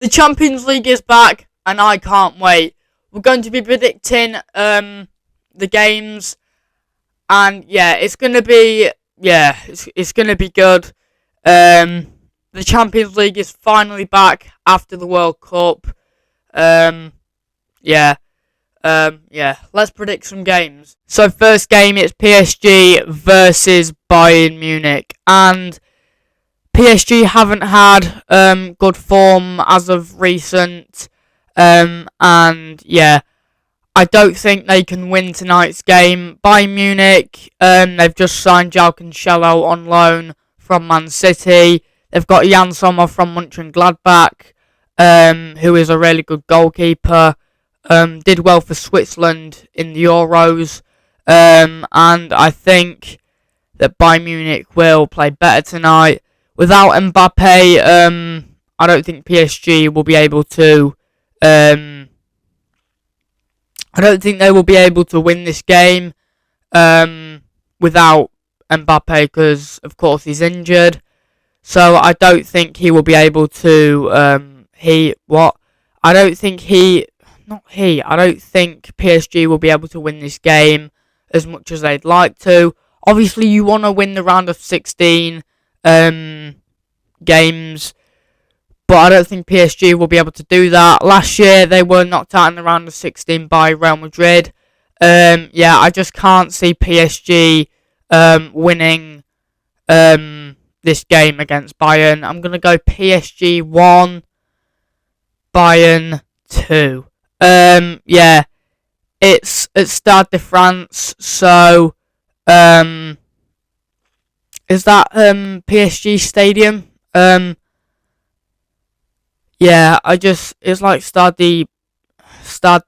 The Champions League is back, and I can't wait. We're going to be predicting the games, and yeah, it's gonna be it's gonna be good. The Champions League is finally back after the World Cup. Um, yeah, Let's predict some games. So first game, it's PSG versus Bayern Munich, and PSG haven't had good form as of recent, and yeah, I don't think they can win tonight's game. Bayern Munich, they've just signed João Cancelo on loan from Man City. They've got Jan Sommer from Mönchengladbach, who is a really good goalkeeper. Did well for Switzerland in the Euros, and I think that Bayern Munich will play better tonight. Without Mbappe, I don't think PSG will be able to. I don't think they will be able to win this game without Mbappe because, of course, he's injured. So I don't think he will be able to. I don't think I don't think PSG will be able to win this game as much as they'd like to. Obviously, you want to win the round of 16 games, but I don't think PSG will be able to do that. Last year, they were knocked out in the round of 16 by Real Madrid. I just can't see PSG winning this game against Bayern. I'm going to go PSG 1, Bayern 2. It's at Stade de France, so is that PSG Stadium? It's like Stade de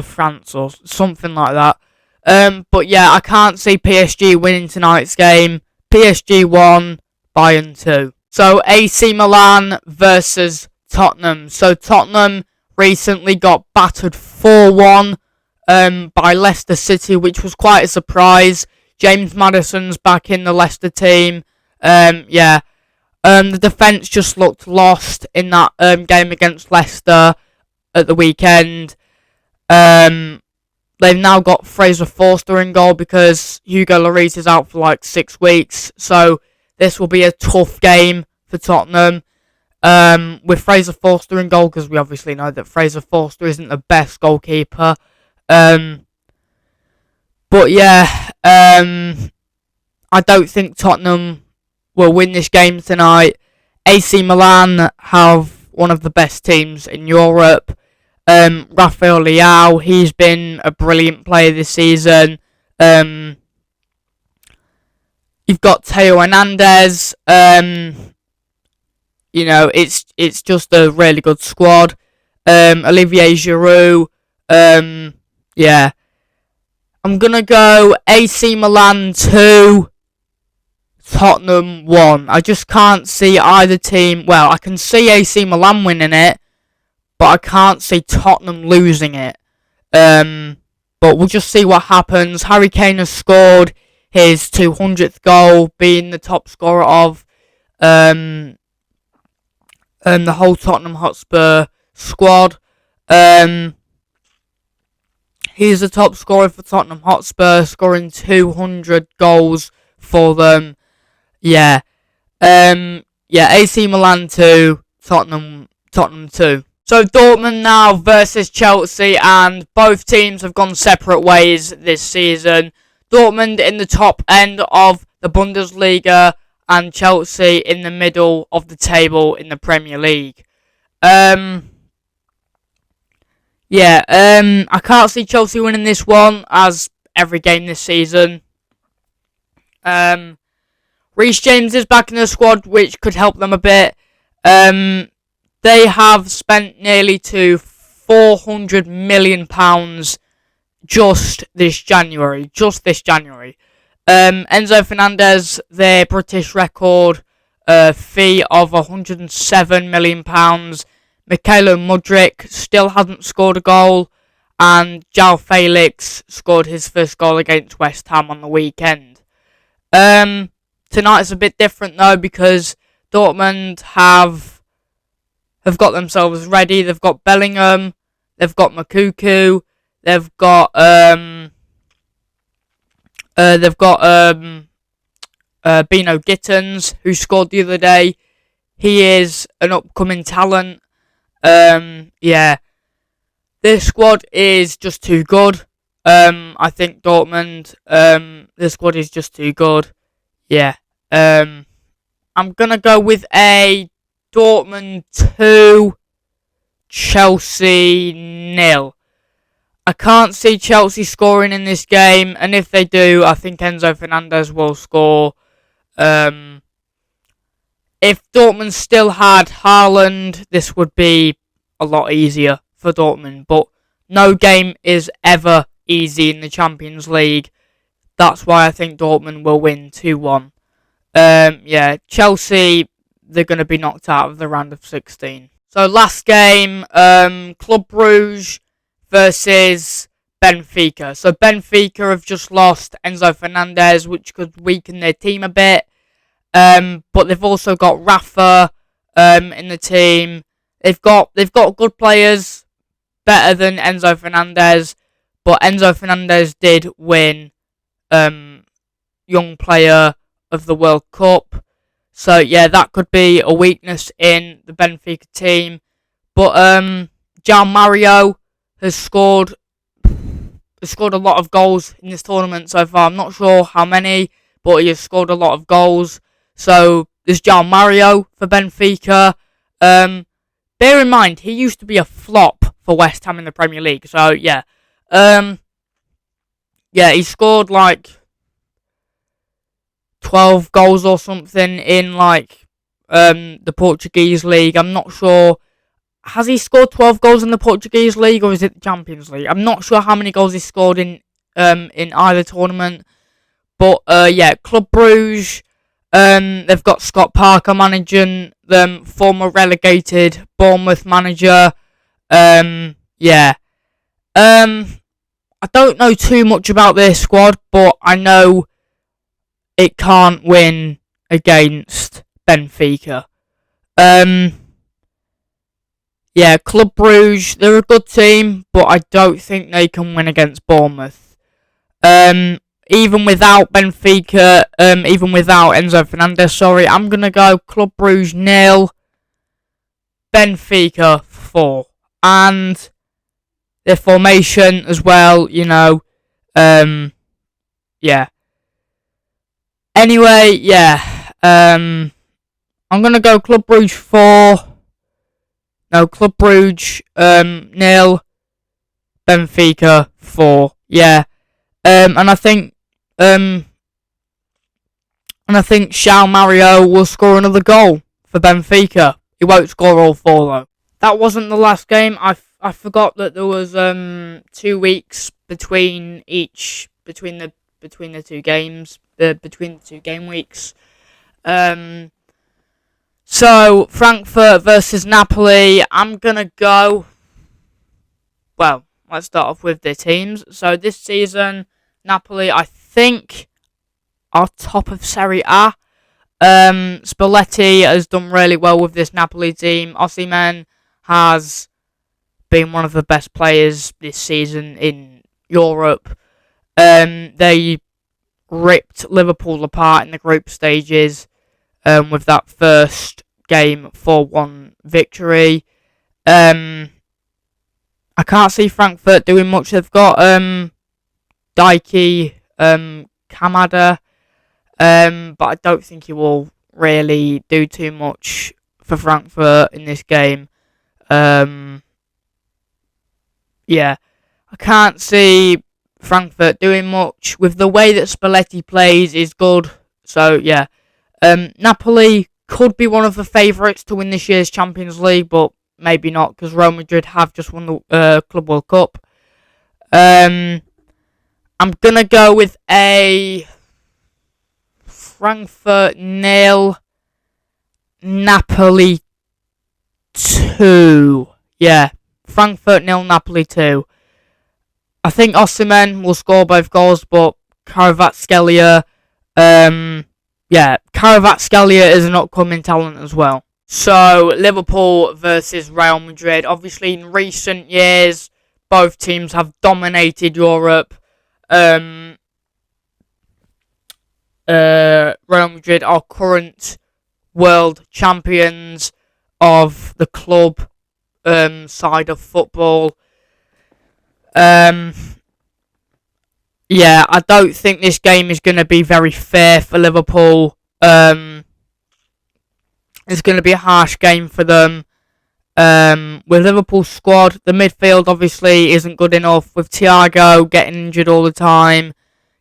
France or something like that. But yeah, I can't see PSG winning tonight's game. PSG 1, Bayern 2. So AC Milan versus Tottenham. So Tottenham recently got battered 4-1 by Leicester City, which was quite a surprise. James Maddison's back in the Leicester team. The defence just looked lost in that game against Leicester at the weekend. They've now got Fraser Forster in goal because Hugo Lloris is out for like 6 weeks. So this will be a tough game for Tottenham. With Fraser Forster in goal, because we obviously know that Fraser Forster isn't the best goalkeeper. I don't think Tottenham will win this game tonight. AC Milan have one of the best teams in Europe. Rafael Leao, he's been a brilliant player this season. You've got Theo Hernandez. It's just a really good squad. Olivier Giroud. I'm gonna go AC Milan 2, Tottenham 1. I just can't see either team. Well, I can see AC Milan winning it, but I can't see Tottenham losing it. But we'll just see what happens. Harry Kane has scored his 200th goal, being the top scorer of the whole Tottenham Hotspur squad. He's the top scorer for Tottenham Hotspur, scoring 200 goals for them. AC Milan 2, Tottenham 2. So Dortmund now versus Chelsea, and both teams have gone separate ways this season. Dortmund in the top end of the Bundesliga, and Chelsea in the middle of the table in the Premier League. I can't see Chelsea winning this one, as every game this season. Reece James is back in the squad, which could help them a bit. They have spent nearly to £400 million just this January. Enzo Fernandez, their British record fee of £107 million. Mikhailo Mudryk still hasn't scored a goal, and João Felix scored his first goal against West Ham on the weekend. Tonight's a bit different though, because Dortmund have have got themselves ready. They've got Bellingham, they've got Makuku, they've got Bino Gittins, who scored the other day. He is an upcoming talent. Yeah, this squad is just too good. I think Dortmund, this squad is just too good. Yeah. I'm gonna go with a Dortmund 2, Chelsea 0. I can't see Chelsea scoring in this game, and if they do, I think Enzo Fernandez will score. If Dortmund still had Haaland, this would be a lot easier for Dortmund, but no game is ever easy in the Champions League. That's why I think Dortmund will win 2-1. Yeah, Chelsea, they're going to be knocked out of the round of 16. So last game, Club Brugge versus Benfica. So Benfica have just lost Enzo Fernandez, which could weaken their team a bit. But they've also got Rafa in the team. They've got good players, better than Enzo Fernandez. But Enzo Fernandez did win Young Player of the World Cup. So yeah, that could be a weakness in the Benfica team. But João Mario has scored a lot of goals in this tournament so far. I'm not sure how many, but he has scored a lot of goals. So there's João Mario for Benfica. Bear in mind, he used to be a flop for West Ham in the Premier League. So yeah, he scored like 12 goals or something in like the Portuguese league. I'm not sure. Has he scored 12 goals in the Portuguese league, or is it the Champions League? I'm not sure how many goals he scored in either tournament. But yeah, Club Brugge, they've got Scott Parker managing them, former relegated Bournemouth manager. Yeah. I don't know too much about their squad, but I know it can't win against Benfica. Yeah, Club Brugge, they're a good team, but I don't think they can win against Bournemouth. Even without Benfica, even without Enzo Fernandez, sorry, I'm going to go Club Brugge 0, Benfica 4. And their formation as well, you know, yeah. Anyway, yeah, I'm going to go Club Brugge 4. No, Club Brugge 0, Benfica 4. Yeah, and I think João Mario will score another goal for Benfica. He won't score all 4 though. That wasn't the last game. I forgot that there was 2 weeks between the 2 games, between the 2 game weeks. So, Frankfurt versus Napoli, I'm going to go... Well, let's start off with their teams. So, this season, Napoli, I think, are top of Serie A. Spalletti has done really well with this Napoli team. Osimhen has been one of the best players this season in Europe. They ripped Liverpool apart in the group stages. With that first game 4-1 victory. I can't see Frankfurt doing much. They've got Daiki Kamada, but I don't think he will really do too much for Frankfurt in this game. Yeah, I can't see Frankfurt doing much. With the way that Spalletti plays is good. So yeah. Napoli could be one of the favourites to win this year's Champions League, but maybe not, because Real Madrid have just won the Club World Cup. I'm going to go with a Frankfurt 0, Napoli 2. Yeah, Frankfurt 0, Napoli 2. I think Osimhen will score both goals, but Kvaratskhelia, yeah, Kvaratskhelia is an upcoming talent as well. So, Liverpool versus Real Madrid. Obviously, in recent years, both teams have dominated Europe. Real Madrid are current world champions of the club side of football. Yeah, I don't think this game is going to be very fair for Liverpool. It's going to be a harsh game for them. With Liverpool's squad, the midfield obviously isn't good enough. With Thiago getting injured all the time,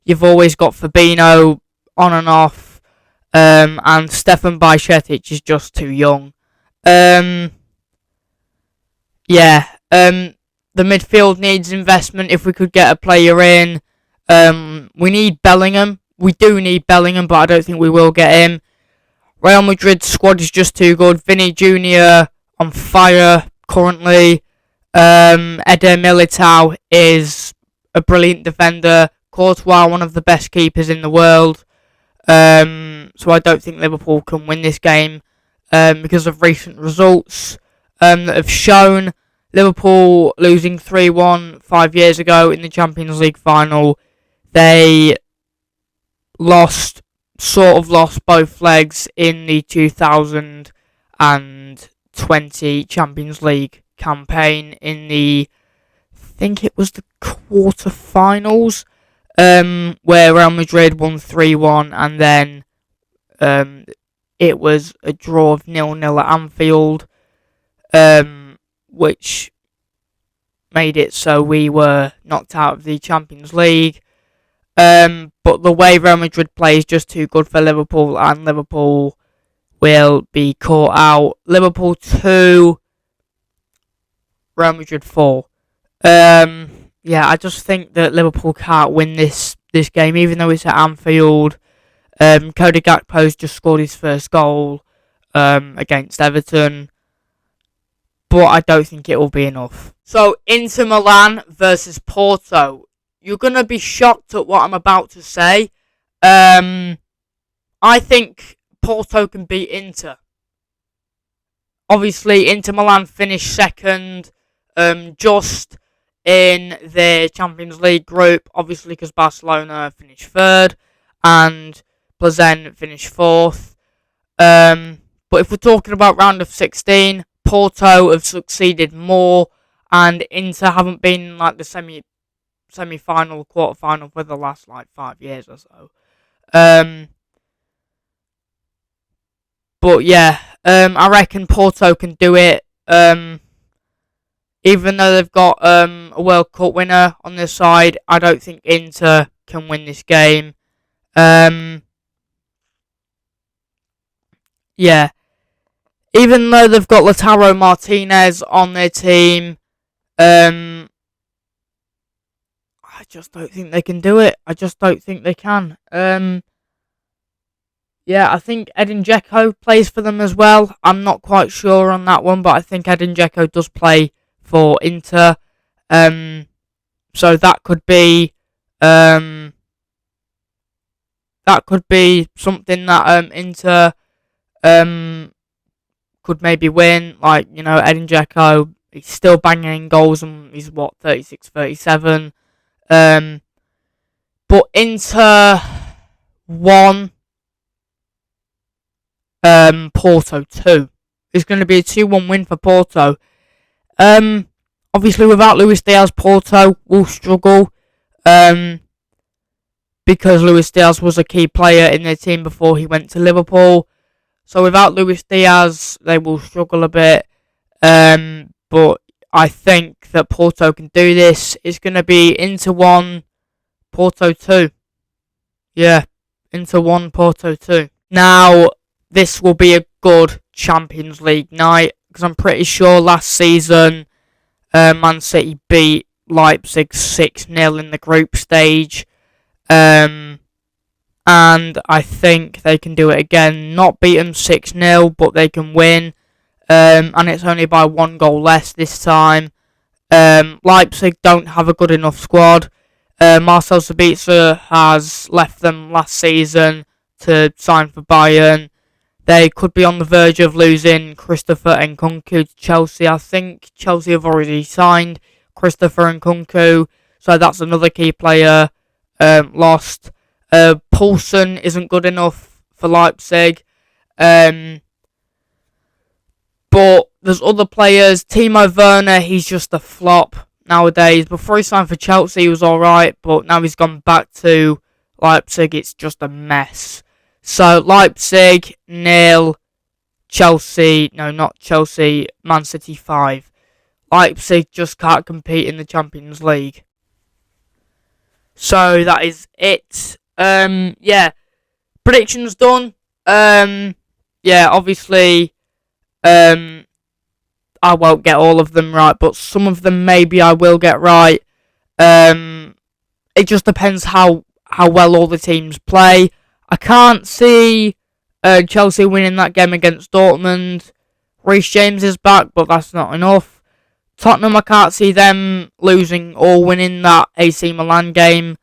you've always got Fabinho on and off, and Stefan Bajcetic is just too young. The midfield needs investment. If we could get a player in, we need Bellingham. We do need Bellingham, but I don't think we will get him. Real Madrid's squad is just too good. Vinny Jr. on fire currently. Eder Militao is a brilliant defender. Courtois, one of the best keepers in the world. So I don't think Liverpool can win this game because of recent results that have shown. Liverpool losing 3-1 5 years ago in the Champions League final. They sort of lost both legs in the 2020 Champions League campaign in I think it was the quarter-finals, where Real Madrid won 3-1, and then it was a draw of 0-0 at Anfield, which made it so we were knocked out of the Champions League. But the way Real Madrid play is just too good for Liverpool, and Liverpool will be caught out. Liverpool 2, Real Madrid 4. I just think that Liverpool can't win this game, even though it's at Anfield. Cody Gakpo's just scored his first goal against Everton, but I don't think it will be enough. So, Inter Milan versus Porto. You're going to be shocked at what I'm about to say. I think Porto can beat Inter. Obviously, Inter Milan finished second, just in the Champions League group. Obviously, because Barcelona finished third, and Plzen finished fourth. But if we're talking about round of 16, Porto have succeeded more, and Inter haven't been in like the semi-final, quarter-final for the last 5 years or so. But yeah, I reckon Porto can do it. Even though they've got a World Cup winner on their side, I don't think Inter can win this game. Even though they've got Lautaro Martinez on their team, I just don't think they can do it. I just don't think they can. I think Edin Dzeko plays for them as well. I'm not quite sure on that one, but I think Edin Dzeko does play for Inter. So that could be something that Inter could maybe win. Edin Dzeko, he's still banging in goals, and he's 36, 37. But Inter 1, Porto 2. It's going to be a 2-1 win for Porto. Obviously, without Luis Diaz, Porto will struggle. Because Luis Diaz was a key player in their team before he went to Liverpool. So without Luis Diaz, they will struggle a bit. But I think that Porto can do this. It's going to be Inter 1, Porto 2. Yeah, Inter 1, Porto 2. Now, this will be a good Champions League night, because I'm pretty sure last season Man City beat Leipzig 6-0 in the group stage. And I think they can do it again. Not beat them 6-0, but they can win. And it's only by 1 goal less this time. Leipzig don't have a good enough squad. Marcel Sabitzer has left them last season to sign for Bayern. they could be on the verge of losing Christopher Nkunku to Chelsea. I think Chelsea have already signed Christopher Nkunku, so that's another key player lost. Poulsen isn't good enough for Leipzig. But there's other players. Timo Werner, he's just a flop nowadays. Before he signed for Chelsea, he was alright, but now he's gone back to Leipzig. It's just a mess. So, Leipzig, 0. Chelsea, no, not Chelsea, Man City, 5. Leipzig just can't compete in the Champions League. So, that is it. Yeah. Predictions done. Yeah, obviously, I won't get all of them right, but some of them maybe I will get right. It just depends how well all the teams play. I can't see Chelsea winning that game against Dortmund. Reece James is back, but that's not enough. Tottenham, I can't see them losing or winning that AC Milan game.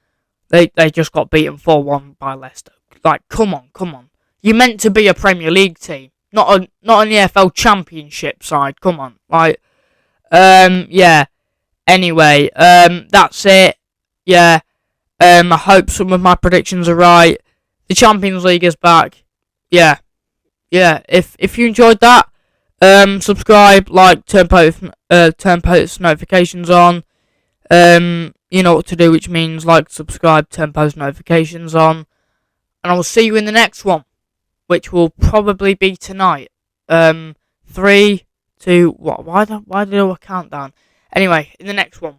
They just got beaten 4-1 by Leicester. Like, come on. You're meant to be a Premier League team, not an EFL Championship side. Come on, like, yeah. Anyway, that's it. Yeah. I hope some of my predictions are right. The Champions League is back. Yeah. If you enjoyed that, subscribe, like, turn post notifications on. You know what to do, which means like, subscribe, turn post notifications on, and I will see you in the next one, which will probably be tonight. 3, 2, what? Why did I count down? Anyway, in the next one.